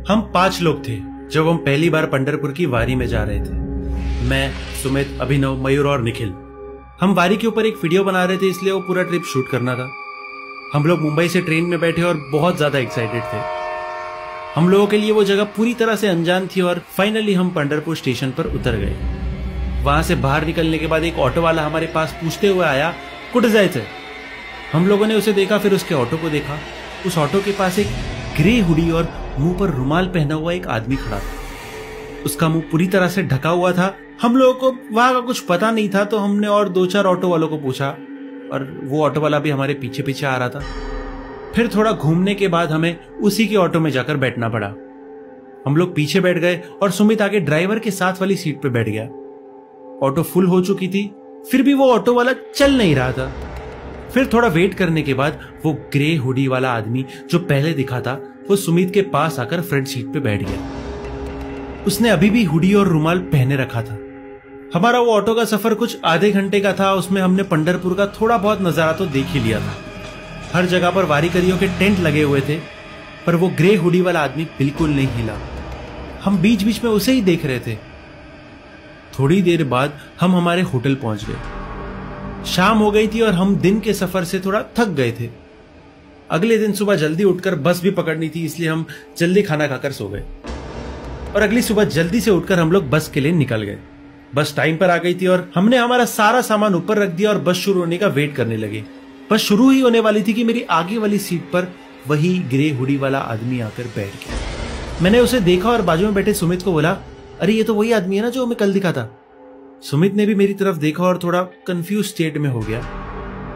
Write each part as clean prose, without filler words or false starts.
हम 5 लोग थे जब हम पहली बार पंढरपुर की वारी में जा रहे थे। मैं, सुमित, अभिनव, मयूर और निखिल। हम वारी के ऊपर एक वीडियो बना रहे थे, इसलिए वो पूरा ट्रिप शूट करना था। हम लोग मुंबई से ट्रेन में बैठे और बहुत ज्यादा एक्साइटेड थे। हम लोगों के लिए वो जगह पूरी तरह से अनजान थी और फाइनली हम पंढरपुर स्टेशन पर उतर गए। वहां से बाहर निकलने के बाद एक ऑटो वाला हमारे पास पूछते हुए आया, कुठ जायचे? हम लोगों ने उसे देखा, फिर उसके ऑटो को देखा। उस ऑटो के पास एक ग्रे हुडी और मुंह पर रुमाल पहना हुआ एक आदमी खड़ा था। उसका मुंह पूरी तरह से ढका हुआ था। हम लोगों को वहां का कुछ पता नहीं था, तो हमने और 2-4 ऑटो वालों को पूछा और वो ऑटो वाला भी हमारे पीछे पीछे आ रहा था। फिर थोड़ा घूमने के बाद हमें उसी के ऑटो में जाकर बैठना पड़ा। हम लोग पीछे बैठ गए और सुमित आगे ड्राइवर के साथ वाली सीट पे बैठ गया। ऑटो फुल हो चुकी थी, फिर भी वो ऑटो वाला चल नहीं रहा था। फिर थोड़ा वेट करने के बाद वो ग्रे हुडी वाला आदमी जो पहले दिखा था, वो सुमित के पास आकर फ्रंट सीट पे बैठ गया। उसने अभी भी हुडी और रुमाल पहने रखा था। हमारा वो ऑटो का सफर कुछ आधे घंटे का था। उसमें हमने पंढरपुर का थोड़ा बहुत नजारा तो देख ही लिया था। हर जगह पर वारीकरियों के टेंट लगे हुए थे, पर वो ग्रे हुडी वाला आदमी बिल्कुल नहीं हिला। हम बीच बीच में उसे ही देख रहे थे। थोड़ी देर बाद हम हमारे होटल पहुंच गए। शाम हो गई थी और हम दिन के सफर से थोड़ा थक गए थे। अगले दिन सुबह जल्दी उठकर बस भी पकड़नी थी, इसलिए हम जल्दी खाना खाकर सो गए और अगली सुबह जल्दी से उठकर हम लोग बस के लिए निकल गए। बस टाइम पर आ गई थी और हमने हमारा सारा सामान ऊपर रख दिया और बस शुरू होने का वेट करने लगे। बस शुरू ही होने वाली थी कि मेरी आगे वाली सीट पर वही ग्रे हुडी वाला आदमी आकर बैठ गया। मैंने उसे देखा और बाजू में बैठे सुमित को बोला, अरे ये तो वही आदमी है ना जो हमें कल दिखा था। सुमित ने भी मेरी तरफ देखा और थोड़ा कंफ्यूज स्टेट में हो गया।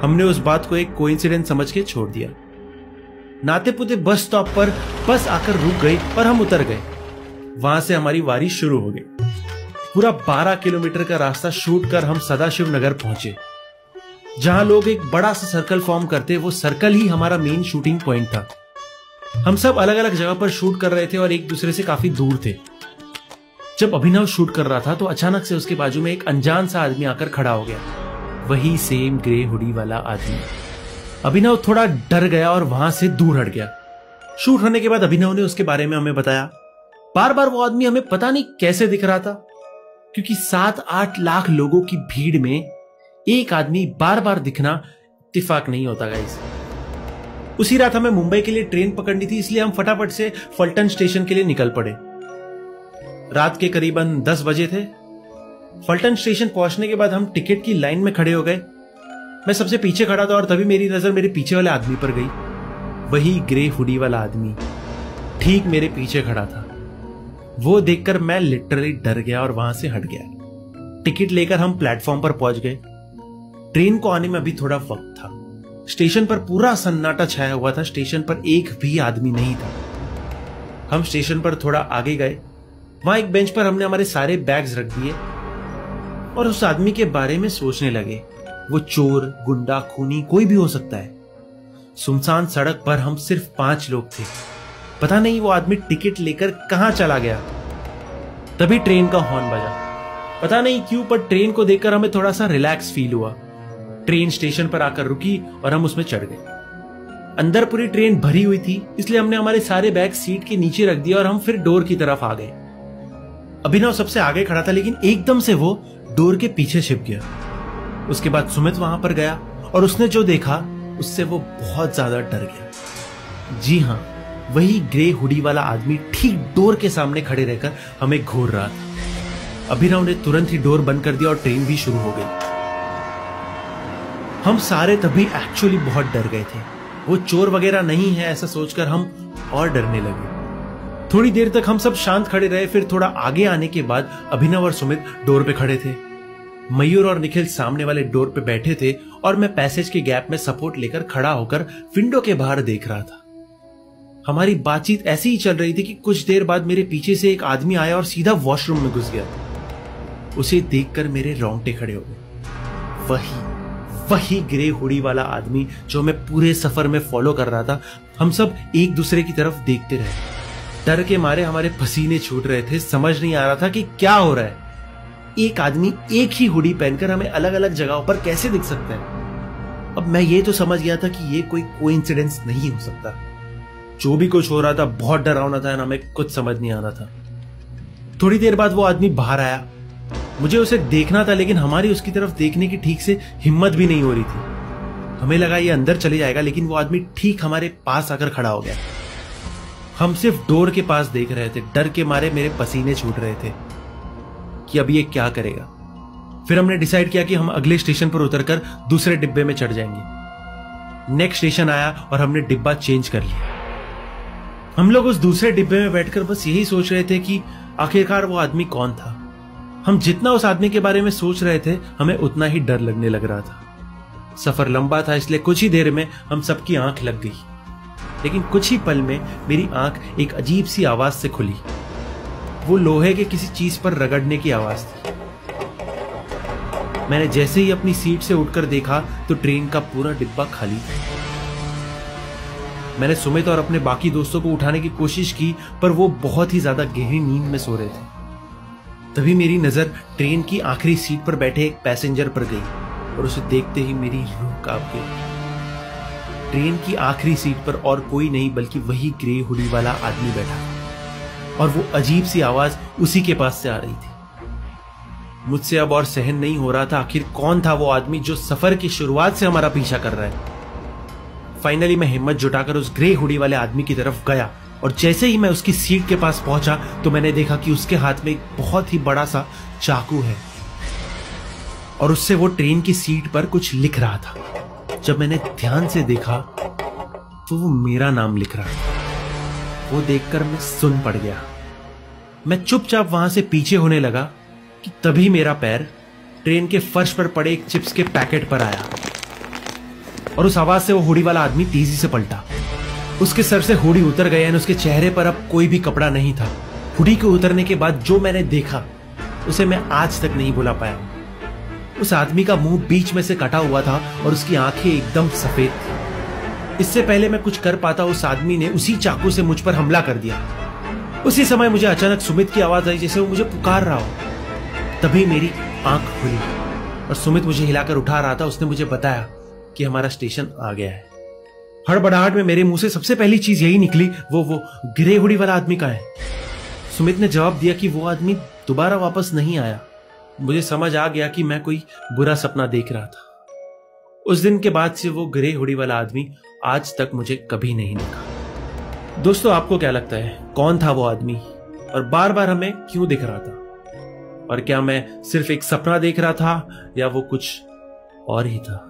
हमने उस बात को एक कोइंसिडेंस समझ के छोड़ दिया। नाते पुते बस स्टॉप पर बस आकर रुक गई और हम उतर गए। वहां से हमारी वारी शुरू हो गई। पूरा 12 किलोमीटर का रास्ता शूट कर हम सदाशिव नगर पहुंचे। जहां लोग एक बड़ा सा सर्कल फॉर्म करते, वो सर्कल ही हमारा मेन शूटिंग पॉइंट था। हम सब अलग अलग जगह पर शूट कर रहे थे और एक दूसरे से काफी दूर थे। जब अभिनव शूट कर रहा था तो अचानक से उसके बाजू में एक अनजान सा आदमी आकर खड़ा हो गया। वही सेम ग्रे हुडी वाला आदमी। अभिनव थोड़ा डर गया और वहां से दूर हट गया। शूट होने के बाद अभिनव ने उसके बारे में हमें बताया। बार बार वो आदमी हमें पता नहीं कैसे दिख रहा था, क्योंकि 7-8 लाख लोगों की भीड़ में एक आदमी बार बार दिखना इत्तेफाक नहीं होता गाइस। उसी रात हमें मुंबई के लिए ट्रेन पकड़नी थी, इसलिए हम फटाफट से फलटन स्टेशन के लिए निकल पड़े। रात के करीबन 10 बजे थे। फलटन स्टेशन पहुंचने के बाद हम टिकट की लाइन में खड़े हो गए। मैं सबसे पीछे खड़ा था और तभी मेरी नजर मेरे पीछे वाले आदमी पर गई। वही ग्रे हुडी वाला आदमी ठीक मेरे पीछे खड़ा था। वो देखकर मैं लिटरली डर गया और वहां से हट गया। टिकट लेकर हम प्लेटफॉर्म पर पहुंच गए। ट्रेन को आने में अभी थोड़ा वक्त था। स्टेशन पर पूरा सन्नाटा छाया हुआ था। स्टेशन पर एक भी आदमी नहीं था। हम स्टेशन पर थोड़ा आगे गए। वहां एक बेंच पर हमने हमारे सारे बैग्स रख दिए और उस आदमी के बारे में सोचने लगे। वो चोर, गुंडा, खूनी कोई भी हो सकता है। सुनसान सड़क पर हम सिर्फ 5 लोग थे। पता नहीं वो आदमी टिकट लेकर कहां चला गया। तभी ट्रेन का हॉर्न बजा। पता नहीं क्यों, पर ट्रेन को देखकर हमें थोड़ा सा रिलैक्स फील हुआ। ट्रेन स्टेशन पर आकर रुकी और हम उसमें चढ़ गए। अंदर पूरी ट्रेन भरी हुई थी, इसलिए हमने हमारे सारे बैग सीट के नीचे रख दिए और हम फिर डोर की तरफ आ गए। अभिनव सबसे आगे खड़ा था, लेकिन एकदम से वो डोर के पीछे छिप गया। उसके बाद सुमित वहां पर गया और उसने जो देखा उससे वो बहुत ज्यादा डर गया। जी हाँ, वही ग्रे हुडी वाला आदमी ठीक डोर के सामने खड़े रहकर हमें घूर रहा था। अभिनव ने तुरंत ही डोर बंद कर दिया और ट्रेन भी शुरू हो गई। हम सारे तभी एक्चुअली बहुत डर गए थे। वो चोर वगैरह नहीं है ऐसा सोचकर हम और डरने लगे। थोड़ी देर तक हम सब शांत खड़े रहे। फिर थोड़ा आगे आने के बाद अभिनव और सुमित डोर पे खड़े थे। मयूर और निखिल सामने वाले डोर पे बैठे थे और मैं पैसेज के गैप में सपोर्ट लेकर खड़ा होकर विंडो के बाहर देख रहा था। हमारी बातचीत ऐसी ही चल रही थी कि कुछ देर बाद मेरे पीछे से एक आदमी आया और सीधा वॉशरूम में घुस गया। उसे देखकर मेरे रोंगटे खड़े हो गए। वही ग्रे हुडी वाला आदमी जो मैं पूरे सफर में फॉलो कर रहा था। हम सब एक दूसरे की तरफ देखते रहे। डर के मारे हमारे पसीने छूट रहे थे। समझ नहीं आ रहा था कि क्या हो रहा है। एक आदमी एक ही हुडी पहनकर हमें अलग अलग जगहों पर कैसे दिख सकता है। अब मैं ये तो समझ गया था कि ये कोई कोइंसिडेंस नहीं हो सकता। जो भी कुछ हो रहा था बहुत डरावना था, ना हमें कुछ समझ नहीं आ रहा था। थोड़ी देर बाद वो आदमी बाहर आया। मुझे उसे देखना था, लेकिन हमारी उसकी तरफ देखने की ठीक से हिम्मत भी नहीं हो रही थी। हमें लगा ये अंदर चले जाएगा, लेकिन वो आदमी ठीक हमारे पास आकर खड़ा हो गया। हम सिर्फ डोर के पास देख रहे थे। डर के मारे मेरे पसीने छूट रहे थे कि अब ये क्या करेगा। फिर हमने डिसाइड किया कि हम अगले स्टेशन पर उतरकर दूसरे डिब्बे में चढ़ जाएंगे। नेक्स्ट स्टेशन आया और हमने डिब्बा चेंज कर लिया। हम लोग उस दूसरे डिब्बे में बैठकर बस यही सोच रहे थे कि आखिरकार वो आदमी कौन था। हम जितना उस आदमी के बारे में सोच रहे थे, हमें उतना ही डर लगने लग रहा था। सफर लंबा था, इसलिए कुछ ही देर में हम सबकी आंख लग गई। लेकिन कुछ ही पल में मेरी आंख एक अजीब सी आवाज से खुली। वो लोहे के किसी चीज पर रगड़ने की आवाज थी। मैंने जैसे ही अपनी सीट से उठकर देखा तो ट्रेन का पूरा डिब्बा खाली था। मैंने सुमित और अपने बाकी दोस्तों को उठाने की कोशिश की, पर वो बहुत ही ज्यादा गहरी नींद में सो रहे थे। तभी मेरी नजर ट्रेन की आखिरी सीट पर बैठे एक पैसेंजर पर गई और उसे देखते ही मेरी रूह कांप गई। ट्रेन की आखिरी सीट पर और कोई नहीं बल्कि वही ग्रे हुडी वाला आदमी बैठा, और वो अजीब सी आवाज उसी के पास से आ रही थी। मुझसे अब और सहन नहीं हो रहा था। आखिर कौन था वो आदमी जो सफर की शुरुआत से हमारा पीछा कर रहा है। फाइनली मैं हिम्मत जुटाकर उस ग्रे हुडी वाले आदमी की तरफ गया, और जैसे ही मैं उसकी सीट के पास पहुंचा तो मैंने देखा कि उसके हाथ में एक बहुत ही बड़ा सा चाकू है, और उससे वो ट्रेन की सीट पर कुछ लिख रहा था। जब मैंने ध्यान से देखा तो वो मेरा नाम लिख रहा था। वो देखकर मैं सुन्न पड़ गया। मैं चुपचाप वहां से पीछे होने लगा कि तभी मेरा पैर ट्रेन के फर्श पर पड़े एक चिप्स के पैकेट पर आया, और उस आवाज से वो हुडी वाला आदमी तेजी से पलटा। उसके सर से हुडी उतर गए और उसके चेहरे पर अब कोई भी कपड़ा नहीं था। हुडी के उतरने के बाद जो मैंने देखा उसे मैं आज तक नहीं भुला पाया। उस आदमी का मुंह बीच में से कटा हुआ था और उसकी आंखें एकदम सफेद थी। इससे पहले मैं कुछ कर पाता, उस आदमी ने उसी चाकू से मुझ पर हमला कर दिया। उसी समय मुझे अचानक सुमित की आवाज आई, जैसे वो मुझे पुकार रहा हो। तभी मेरी आंख खुली और सुमित मुझे हिलाकर उठा रहा था। उसने मुझे बताया कि हमारा स्टेशन आ गया है। हड़बड़ाहट में मेरे मुंह से सबसे पहली चीज यही निकली, वो ग्रे हुडी वाला आदमी का है। सुमित ने जवाब दिया कि वो आदमी दोबारा वापस नहीं आया। मुझे समझ आ गया कि मैं कोई बुरा सपना देख रहा था। उस दिन के बाद से वो ग्रे हुडी वाला आदमी आज तक मुझे कभी नहीं दिखा। दोस्तों, आपको क्या लगता है कौन था वो आदमी, और बार बार हमें क्यों दिख रहा था? और क्या मैं सिर्फ एक सपना देख रहा था या वो कुछ और ही था?